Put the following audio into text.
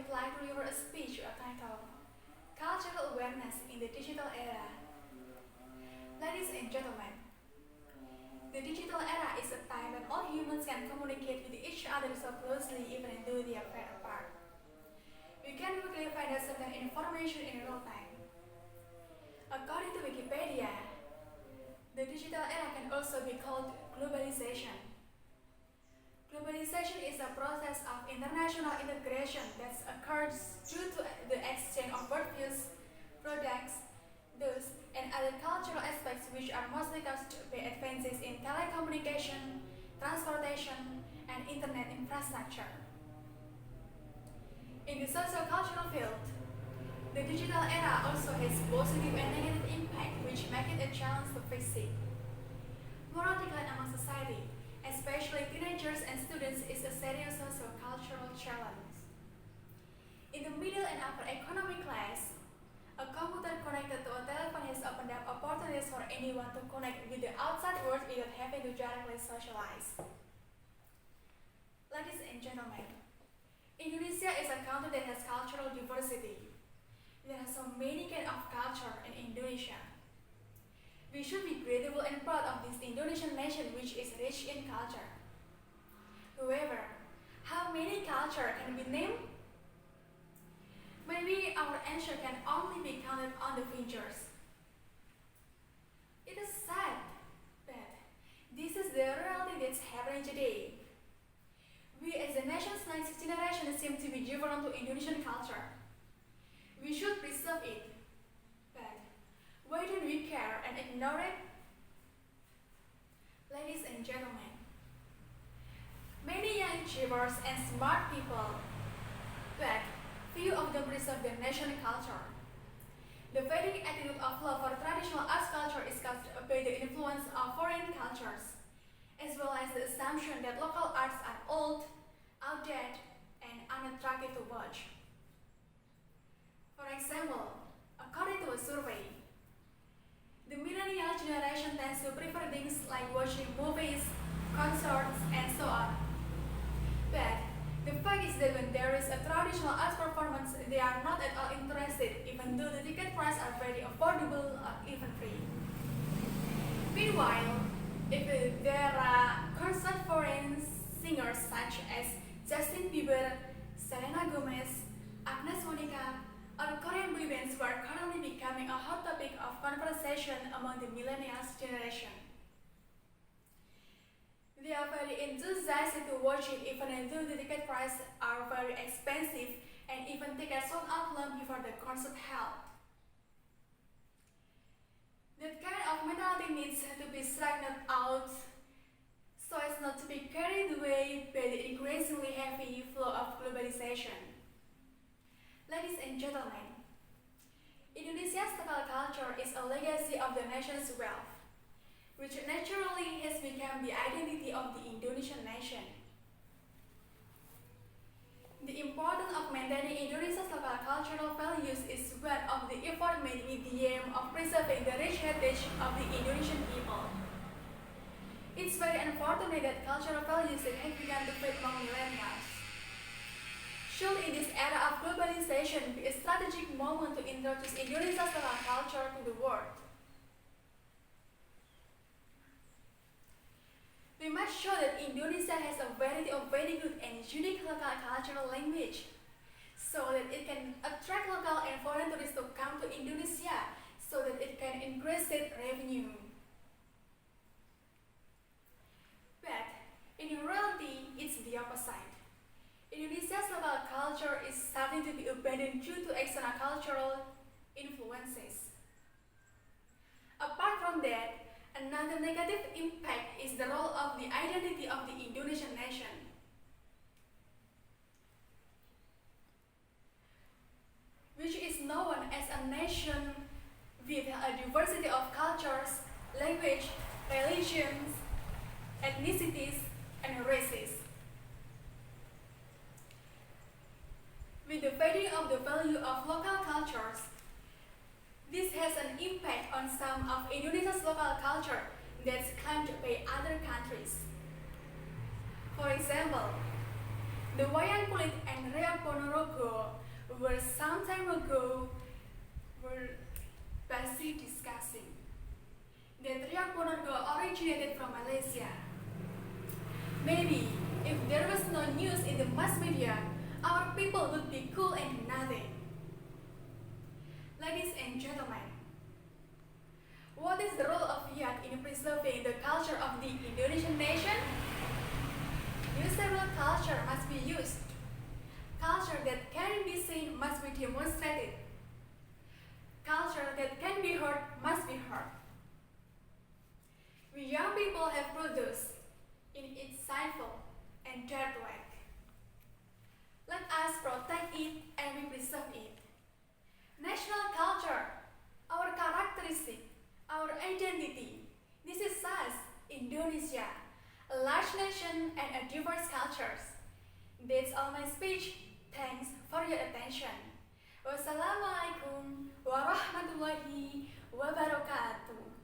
would like to deliver a speech titled Cultural Awareness in the Digital Era. Ladies and gentlemen, the digital era is a time when all humans can communicate with each other so closely even though they are far apart. We can quickly find out certain information in real time. According to Wikipedia, the digital era can also be called globalization. Globalization is a process of international integration that occurs due to the exchange of worldviews, products, goods, and other cultural aspects which are mostly caused by advances in telecommunication, transportation, and internet infrastructure. In the socio-cultural field, the digital era also has positive and negative impact which make it a challenge to fix it. Moral decline among society, especially teenagers and students, is a serious socio-cultural challenge. In the middle and upper economic class, a computer connected to a telephone has opened up opportunities for anyone to connect with the outside world without having to directly socialize. Ladies and gentlemen, Indonesia is a country that has cultural diversity. There are so many kinds of culture in Indonesia. We should be grateful and proud of this Indonesian nation which is rich in culture. However, how many cultures can be named? Maybe our answer can only be counted on the fingers. It is sad, but this is the reality that's happening today. We as the nation's next generation seem to be different to Indonesian culture. We should preserve it, but why don't we care and ignore it? Ladies and gentlemen, many young achievers and smart people, but few of them preserve their national culture. The fading attitude of love for traditional arts culture is caused by the influence of foreign cultures, as well as the assumption that local arts are old, outdated, and unattractive to watch. For example, according to a survey, the millennial generation tends to prefer things like watching movies, concerts, and so on. But the fact is that when there is a traditional arts performance, they are not at all interested, even though the ticket prices are very affordable or even free. Meanwhile, if there are concert foreign singers such as Justin Bieber, Selena Gomez, Agnes Monica, or Korean boy bands who are currently becoming a hot topic of conversation among the millennials generation. They are very enthusiastic to watch it even though the ticket prices are very expensive and even tickets sold out long before the concert held. That kind of mentality needs to be straightened out so as not to be carried away by the increasingly heavy flow of globalization. Ladies and gentlemen, Indonesia's local culture is a legacy of the nation's wealth, which naturally has become the identity of the Indonesian nation. The importance of maintaining Indonesia's local cultural values is one of the efforts made with the aim of preserving the rich heritage of the Indonesian people. It's very unfortunate that cultural values that have begun to fade among millennials. Should in this era of globalization be a strategic moment to introduce Indonesia's local culture to the world? We must show that Indonesia has a variety of very good and unique local cultural language, so that it can attract local and foreign tourists to come to Indonesia, so that it can increase its revenue. But in reality, it's the opposite. Indonesia's local culture is starting to be abandoned due to external cultural influences. Apart from that, another negative impact is the role of the identity of the Indonesian nation. Which is known as a nation with a diversity of cultures, language, religions, ethnicities, and races. With the fading of the value of local cultures, this has an impact on some of Indonesia's local culture that's claimed by other countries. For example, The wayang kulit and reok ponorogo were some time ago were busy discussing that reok ponorogo originated from Malaysia. Maybe if there was no news in the mass media, our people would be cool and nothing. Ladies and gentlemen, what is the role of Widia in preserving the culture of the Indonesian nation? Usable culture must be used. Culture that can be seen must be demonstrated. Culture that can be heard must be heard. We young people have produced in its sinful and dirty way. Let us protect it and we preserve it. National culture, our characteristic, our identity. This is us, Indonesia, a large nation and a diverse cultures. That's all my speech. Thanks for your attention. Wassalamualaikum warahmatullahi wabarakatuh.